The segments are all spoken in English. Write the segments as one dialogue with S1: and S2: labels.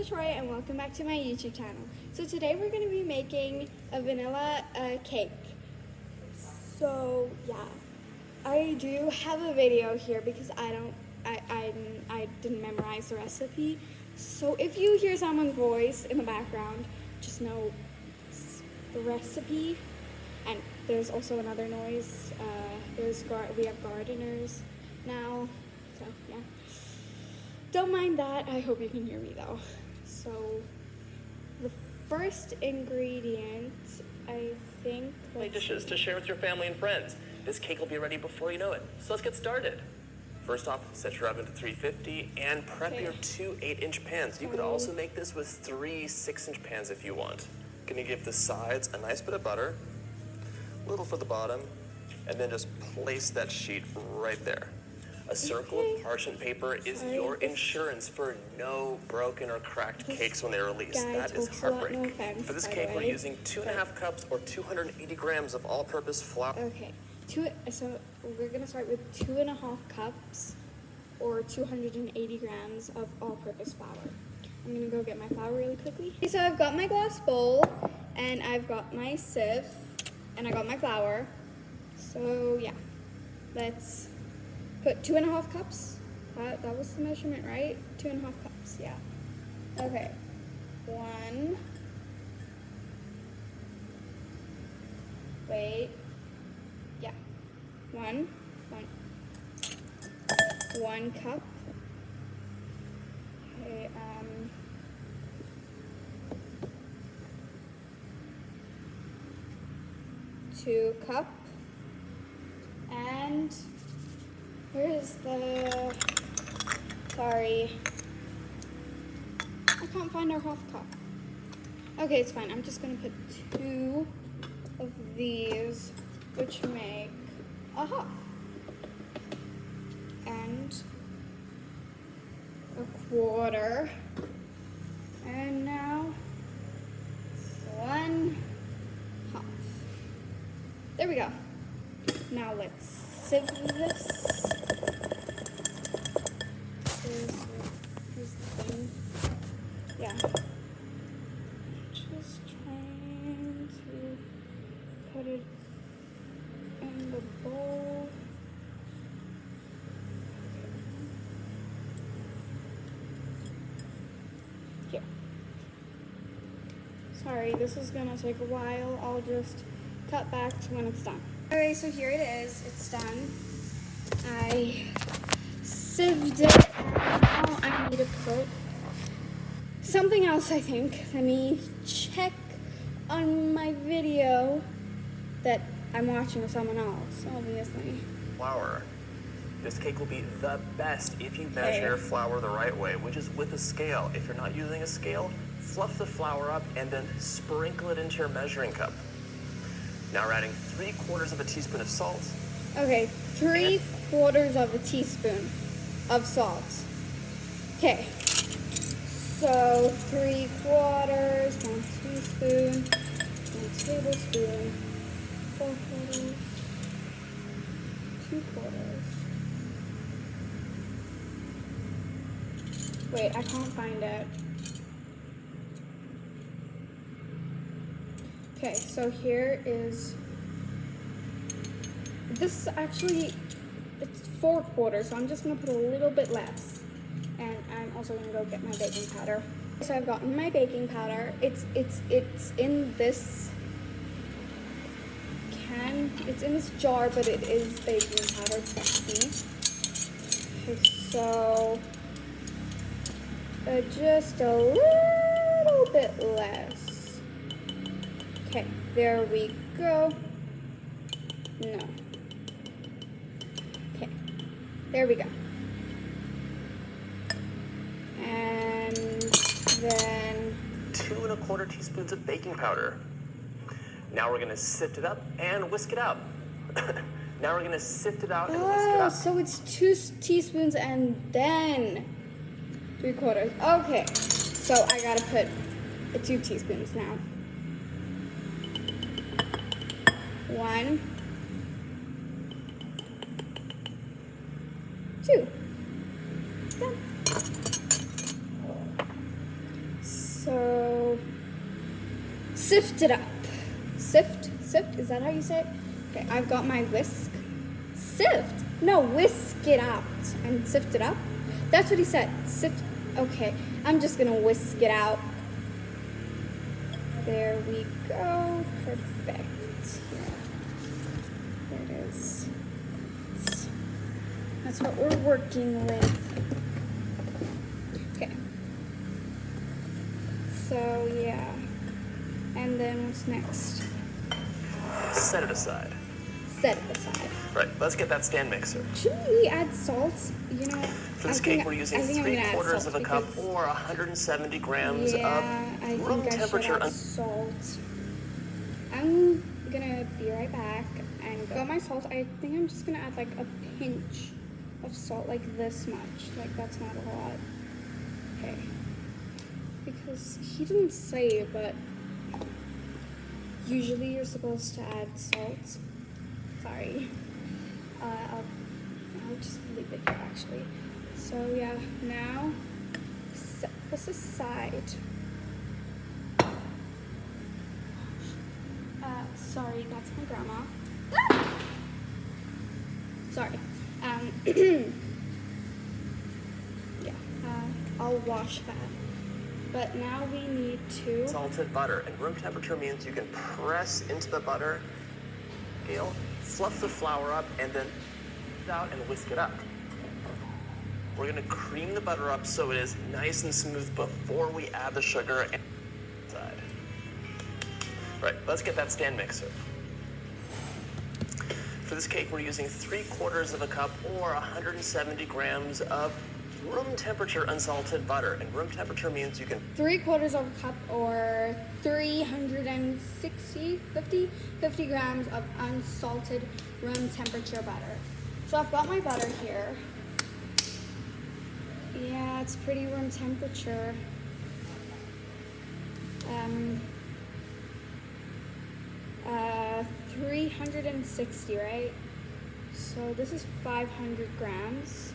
S1: Troy and welcome back to my YouTube channel. So today we're going to be making a vanilla cake. So yeah, I do have a video here because I didn't memorize the recipe. So if you hear someone's voice in the background, just know it's the recipe. And there's also another noise. We have gardeners now, so yeah. Don't mind that. I hope you can hear me though. So the first ingredient, I think.
S2: Dishes to share with your family and friends. This cake will be ready before you know it. So let's get started. First off, set your oven to 350 and prep your 2 8-inch pans. You could also make this with 3 6-inch pans if you want. Gonna give the sides a nice bit of butter, a little for the bottom, and then just place that sheet right there. A circle of parchment paper is your insurance for no broken or cracked cakes when they're released. That is heartbreak. For this cake, we're using 2.5 cups or 280 grams of all-purpose flour.
S1: Okay, so we're gonna start with 2.5 cups or 280 grams of all-purpose flour. I'm gonna go get my flour really quickly. Okay, so I've got my glass bowl and I've got my sieve and I got my flour. So yeah, let's put 2.5 cups. That was the measurement, right? 2.5 cups, yeah. Okay, 1. Wait. Yeah. 1 cup. Okay, 2 cup. And where is the, sorry, I can't find our half cup. Okay, it's fine. I'm just gonna put 2 of these, which make a half. And a quarter. And now 1 half. There we go. Now let's sieve this. Here's the thing. Yeah. Just trying to put it in the bowl. Here. Sorry, this is gonna take a while. I'll just cut back to when it's done. Okay, so here it is. It's done. I sieved it, and now I need to put something else, I think. Let me check on my video that I'm watching with someone else, obviously.
S2: Flour. This cake will be the best if you measure flour the right way, which is with a scale. If you're not using a scale, fluff the flour up and then sprinkle it into your measuring cup. Now we're adding 3/4 of a teaspoon of salt.
S1: Okay, 3/4 of a teaspoon of salt. Okay, so 3/4, 1 teaspoon, 1 tablespoon, 4/4, 2/4. Wait, I can't find it. Okay, so here is, this actually, it's 4/4, so I'm just gonna put a little bit less. And I'm also gonna go get my baking powder. So I've gotten my baking powder. It's in this can, it's in this jar, but it is baking powder, trust me. Okay, so just a little bit less. Okay, there we go. No. Okay, there we go. And then
S2: 2 1/4 teaspoons of baking powder. Now we're gonna sift it up and whisk it out. Now we're gonna sift it out and whisk it up.
S1: So it's 2 teaspoons and then 3/4. Okay, so I gotta put 2 teaspoons now. 1, 2. Done. sift it up. Sift, is that how you say it? Okay, I've got my whisk. Sift? No, whisk it out and sift it up. That's what he said. Sift. Okay, I'm just gonna whisk it out. There we go. Perfect. There it is. That's what we're working with. Okay. So yeah. And then what's next?
S2: Set it aside.
S1: Set it aside.
S2: Right, let's get that stand mixer.
S1: Shouldn't we add salt? You know,
S2: For this cake, we're using 3/4 of a cup or 170 grams of room temperature.
S1: Salt. I'm gonna be right back and got my salt. I think I'm just gonna add like a pinch of salt, like this much. Like that's not a lot. Okay. Because he didn't say, but usually you're supposed to add salt. Sorry. I'll just leave it here actually. So yeah, now set this aside. Sorry, that's my grandma. Ah! Sorry. Yeah, I'll wash that. But now we need to...
S2: Salted butter, and room temperature means you can press into the butter, fluff the flour up, and then out and whisk it up. We're gonna cream the butter up so it is nice and smooth before we add the sugar and side. Right, let's get that stand mixer. For this cake, we're using 3/4 of a cup or 170 grams of room temperature unsalted butter. And room temperature means you can
S1: 3/4 of a cup or 50 grams of unsalted room temperature butter. So I've got my butter here. Yeah, it's pretty room temperature. 360, right? So this is 500 grams.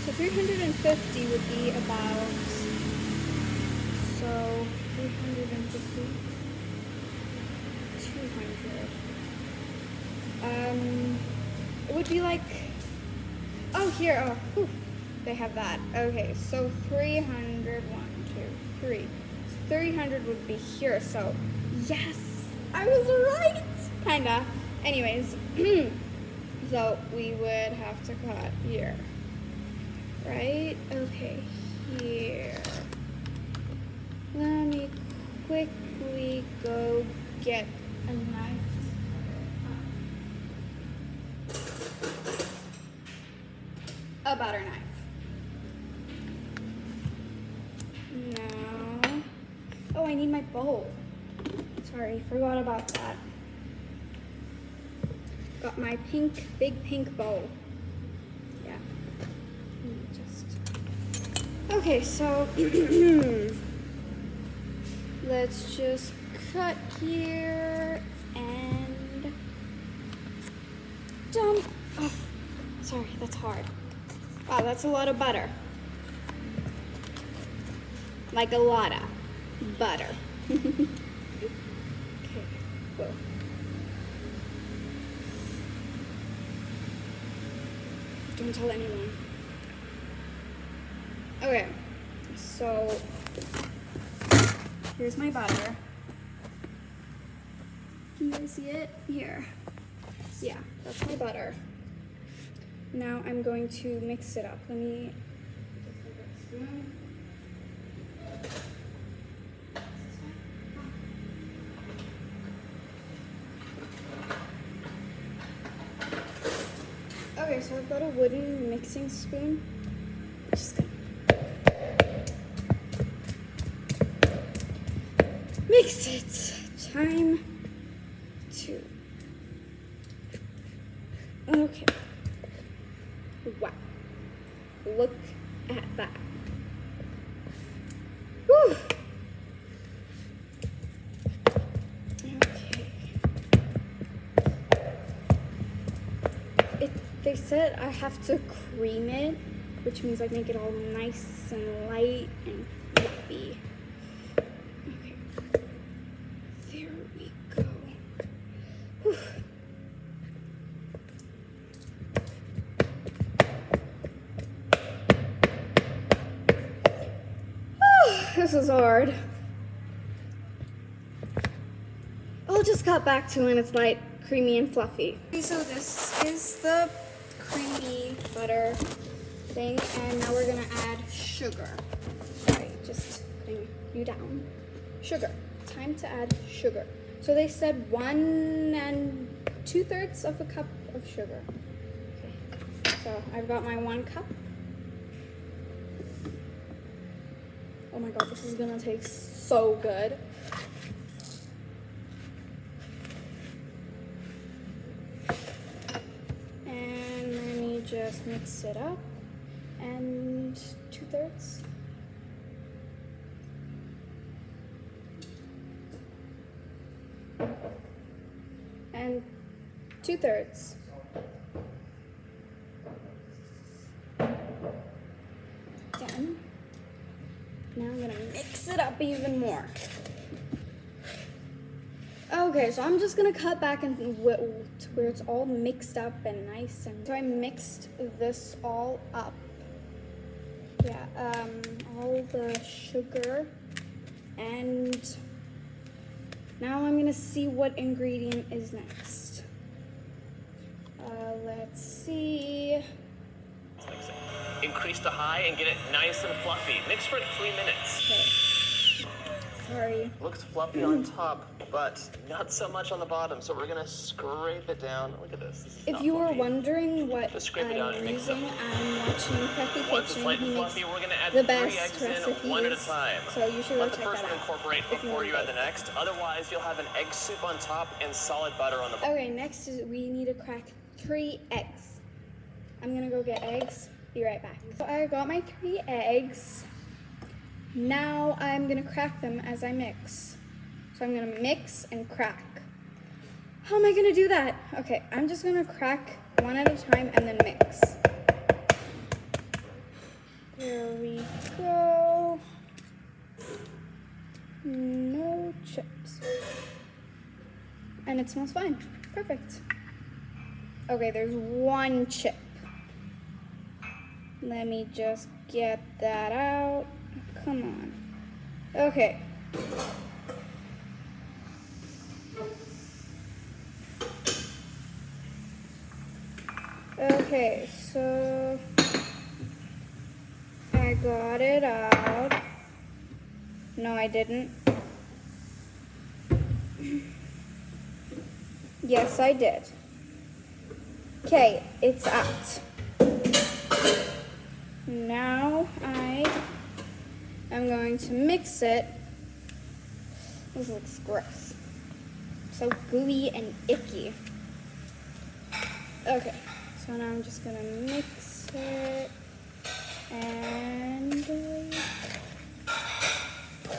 S1: So 350 would be about, so 350, 200. It would be like, oh here, oh, whew, they have that. Okay, so 300, 1, 2, 3. 300 would be here, so yes, I was right, kinda. Anyways, so we would have to cut here, right? Okay, here. Let me quickly go get a knife. A butter knife. Now, oh, I need my bowl. Sorry, forgot about that. Got my big pink bowl. Yeah. Okay, so let's just cut here and dump. Oh, sorry, that's hard. Wow, that's a lot of butter. Like a lot of butter. Okay, whoa. Don't tell anyone. Okay, so here's my butter. Can you guys see it? Here. Yeah, that's my butter. Now I'm going to mix it up. Let me okay, so I've got a wooden mixing spoon. I'm just gonna mix it. Time to. Okay. Wow. Look at that. Whew. Okay. they said I have to cream it, which means like make it all nice and light and fluffy. Okay, there we go. Whew. This is hard. I'll just cut back to when it's light, creamy, and fluffy. Okay, so this is the creamy butter thing, and now we're gonna add sugar. Sorry, just putting you down. Sugar. Time to add sugar. So they said 1 2/3 of a cup of sugar. Okay. So I've got my 1 cup. Oh my god, this is gonna taste so good. And let me just mix it up. And 2/3. And 2/3. Done. Now I'm gonna mix it up even more. Okay, so I'm just gonna cut back and to where it's all mixed up and nice. And so I mixed this all up. Yeah, all the sugar. And now I'm gonna see what ingredient is next. Let's see.
S2: Increase the high and get it nice and fluffy. Mix for 3 minutes.
S1: Okay. Sorry.
S2: Looks fluffy on top, but not so much on the bottom. So we're gonna scrape it down. Look at this. This is
S1: If
S2: not
S1: you were
S2: fluffy.
S1: wondering what
S2: Just scrape it down
S1: I'm
S2: and mix
S1: using,
S2: them.
S1: I'm watching Preppy
S2: Once it's
S1: Kitchen.
S2: light
S1: He
S2: and
S1: makes
S2: fluffy, we're gonna add
S1: the
S2: 3
S1: best
S2: eggs in one at a
S1: recipes.
S2: time.
S1: So you should go
S2: Let the
S1: check
S2: first
S1: that
S2: one
S1: out
S2: incorporate
S1: if you
S2: before you
S1: want
S2: add the next. Otherwise, you'll have an egg soup on top and solid butter on the bottom.
S1: Okay, next is we need to crack 3 eggs. I'm gonna go get eggs. Be right back. So I got my 3 eggs. Now I'm gonna crack them as I mix. So I'm gonna mix and crack. How am I gonna do that? Okay, I'm just gonna crack one at a time and then mix. There we go. No chips. And it smells fine. Perfect. Okay, there's 1 chip. Let me just get that out. Come on. Okay. Okay, so I got it out. No, I didn't. Yes, I did. Okay, it's out. Now I'm going to mix it. This looks gross. So gooey and icky. Okay, so now I'm just gonna mix it and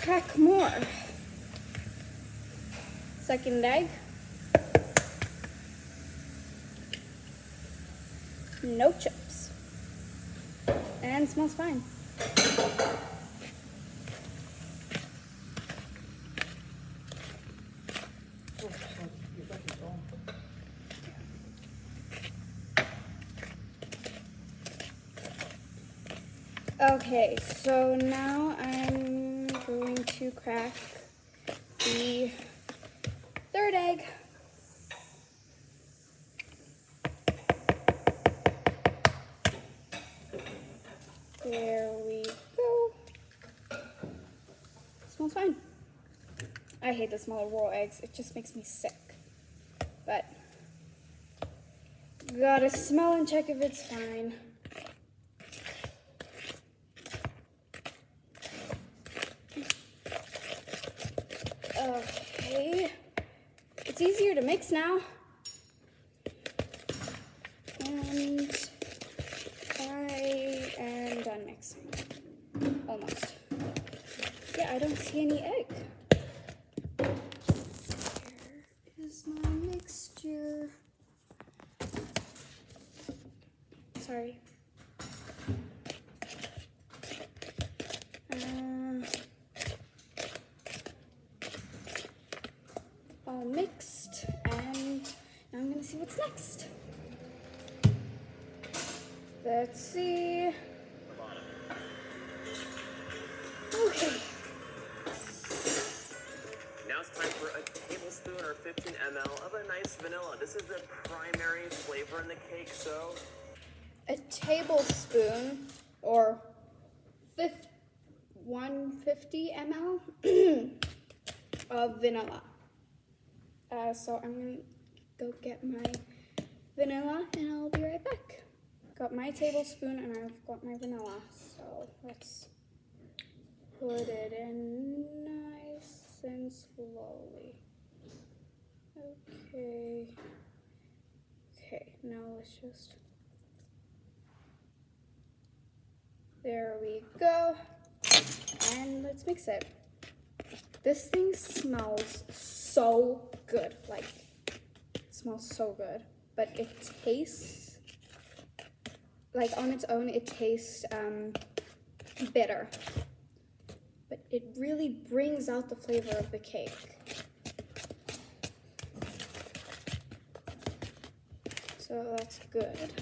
S1: crack more. Second egg. No chips. And smells fine. Okay, so now I'm going to crack the 3rd egg. There we go. Smells fine. I hate the smell of raw eggs. It just makes me sick. But gotta smell and check if it's fine. Okay. It's easier to mix now. And I am done mixing. Almost. Yeah, I don't see any egg. Where is my mixture? sorry. All mixed, and now I'm gonna see what's next. Let's see. Okay.
S2: Now it's time for a tablespoon or 15 ml of a nice vanilla. This is the primary flavor in the cake, so
S1: A tablespoon or 150 ml of vanilla. So I'm gonna go get my vanilla and I'll be right back. Got my tablespoon and I've got my vanilla. So let's put it in nice and slowly. Okay. Okay, now let's just. There we go. And let's mix it. This thing smells so good. Like, it smells so good. But it tastes, like on its own, it tastes bitter. But it really brings out the flavor of the cake. So that's good.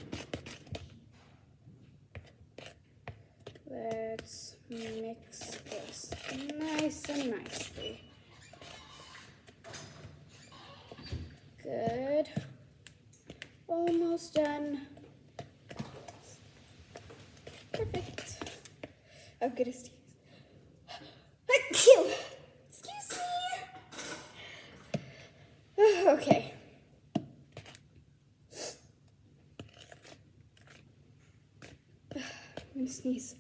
S1: Let's mix this nice and nicely. Good. Almost done. Perfect. Oh, goodness. Excuse me. Okay. I'm gonna sneeze.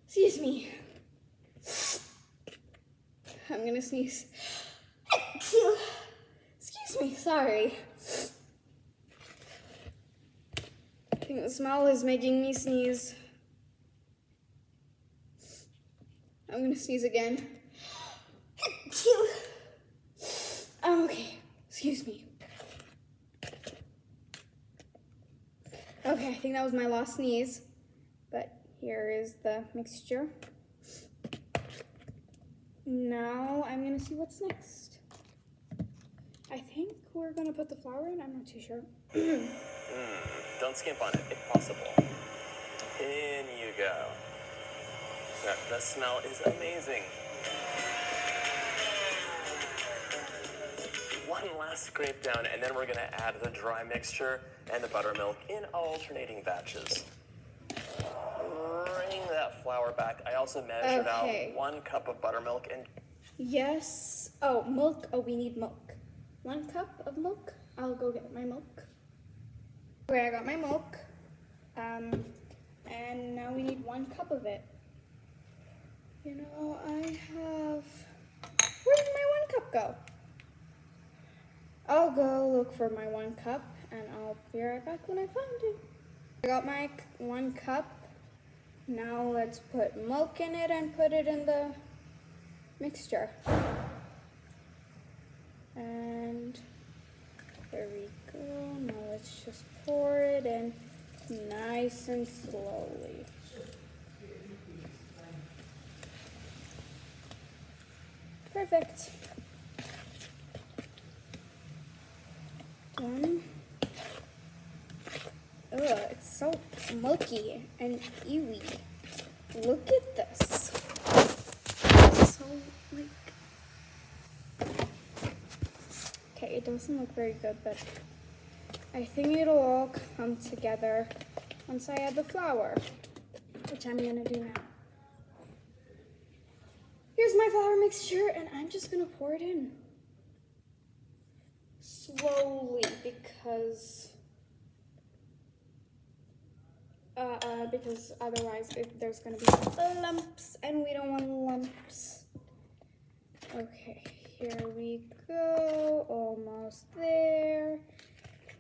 S1: Excuse me. I'm gonna sneeze. Excuse me, sorry. I think the smell is making me sneeze. I'm gonna sneeze again. Okay, excuse me. Okay, I think that was my last sneeze. But here is the mixture. Now I'm gonna see what's next. I think we're gonna put the flour in, I'm not too sure.
S2: Don't skimp on it, if possible. In you go. The smell is amazing. One last scrape down, and then we're gonna add the dry mixture and the buttermilk in alternating batches. Bring that flour back. I also measured out 1 cup of buttermilk and...
S1: Yes. Oh, milk. Oh, we need milk. 1 cup of milk. I'll go get my milk. Okay, I got my milk. And now we need 1 cup of it. You know, I have... Where did my 1 cup go? I'll go look for my 1 cup, and I'll be right back when I find it. I got my 1 cup. Now let's put milk in it and put it in the mixture. And there we go. Now let's just pour it in nice and slowly. Perfect. Done. Ugh, it's so milky and ewy. Look at this. It's so, like... Okay, it doesn't look very good, but I think it'll all come together once I add the flour, which I'm gonna do now. Here's my flour mixture, and I'm just gonna pour it in. Slowly, because otherwise there's gonna be lumps, and we don't want lumps. Okay, here we go, almost there.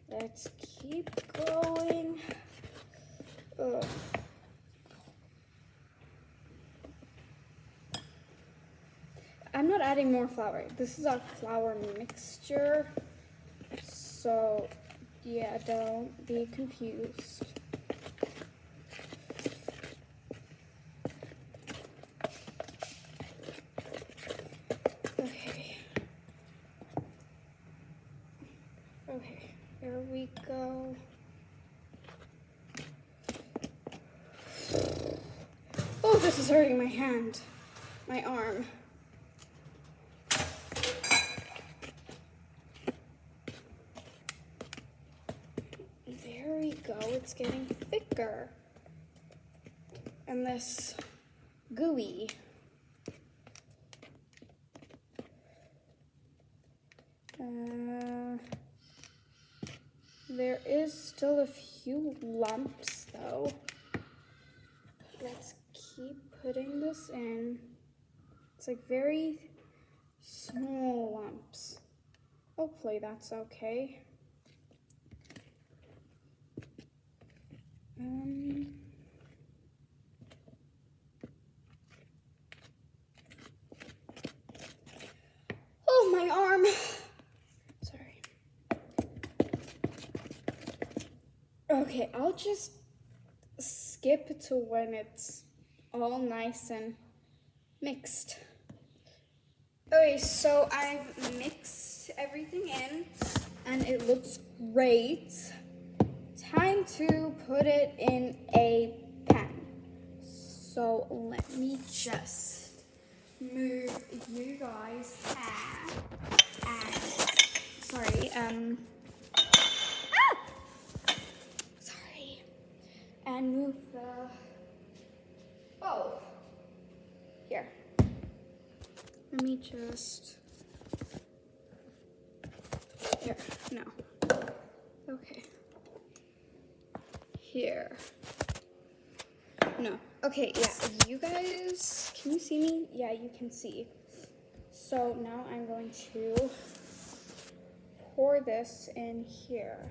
S1: Let's keep going. Ugh. I'm not adding more flour. This is our flour mixture. So Yeah, don't be confused. Okay. Okay, here we go. Oh, this is hurting my hand, my arm. There we go, it's getting thicker. And this gooey. There is still a few lumps though. Let's keep putting this in. It's like very small lumps. Hopefully that's okay. Oh, my arm. Sorry. Okay, I'll just skip to when it's all nice and mixed. Okay, so I've mixed everything in and it looks great. Time to put it in a pan. So let me just move you guys sorry, and move the bowl here. Let me just, here, no, okay, here, no, okay, yeah, you guys, can you see me? Yeah, you can see. So now I'm going to pour this in here.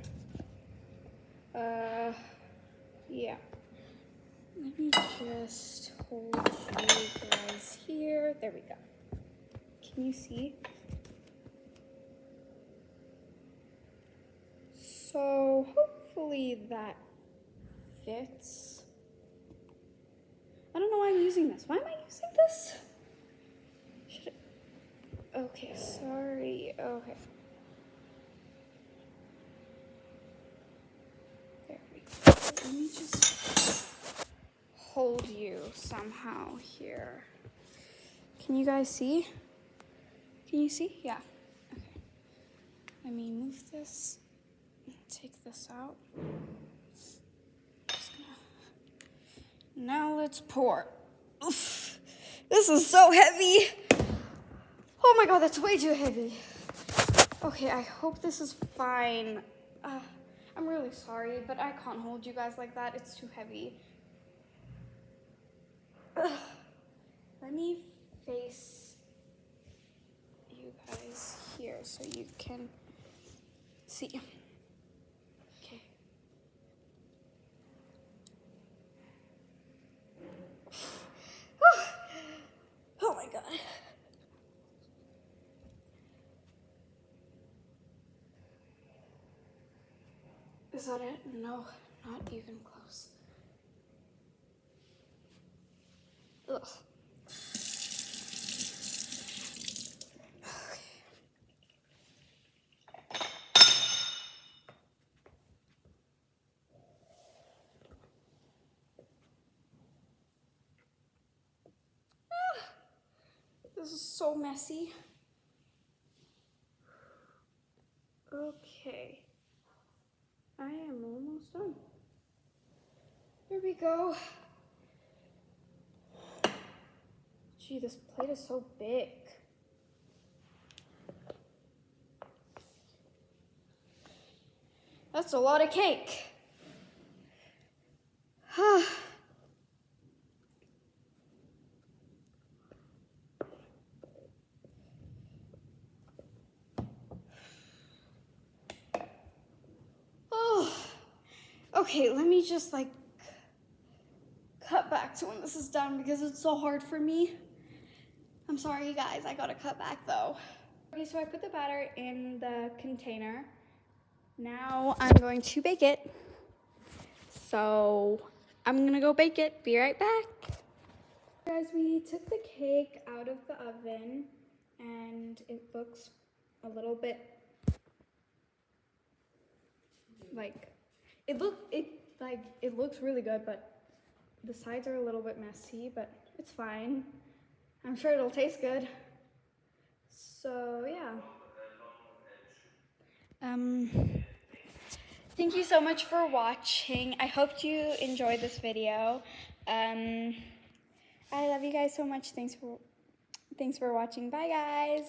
S1: Yeah. Let me just hold you guys here. There we go. Can you see? So hopefully that fits. I don't know why I'm using this. Why am I using this? Okay, sorry. Okay. There we go. Let me just hold you somehow here. Can you guys see? Can you see? Yeah. Okay. Let me move this. Take this out. Now let's pour. Oof. This is so heavy. Oh my god, that's way too heavy. Okay, I hope this is fine. I'm really sorry, but I can't hold you guys like that. It's too heavy. Let me face you guys here so you can see. Okay. Oh my god. Is that it? No, not even close. Ugh. Okay. This is so messy. Okay. I am almost done. Here we go. Gee, this plate is so big. That's a lot of cake. Oh, okay, let me just like cut back to when this is done because it's so hard for me. I'm sorry, you guys, I gotta cut back though. Okay, so I put the batter in the container. Now I'm going to bake it. So I'm gonna go bake it. Be right back. Guys, we took the cake out of the oven and it looks a little bit like it looks really good, but the sides are a little bit messy, but it's fine. I'm sure it'll taste good. So yeah. Thank you so much for watching. I hope you enjoyed this video. I love you guys so much. Thanks for watching. Bye guys.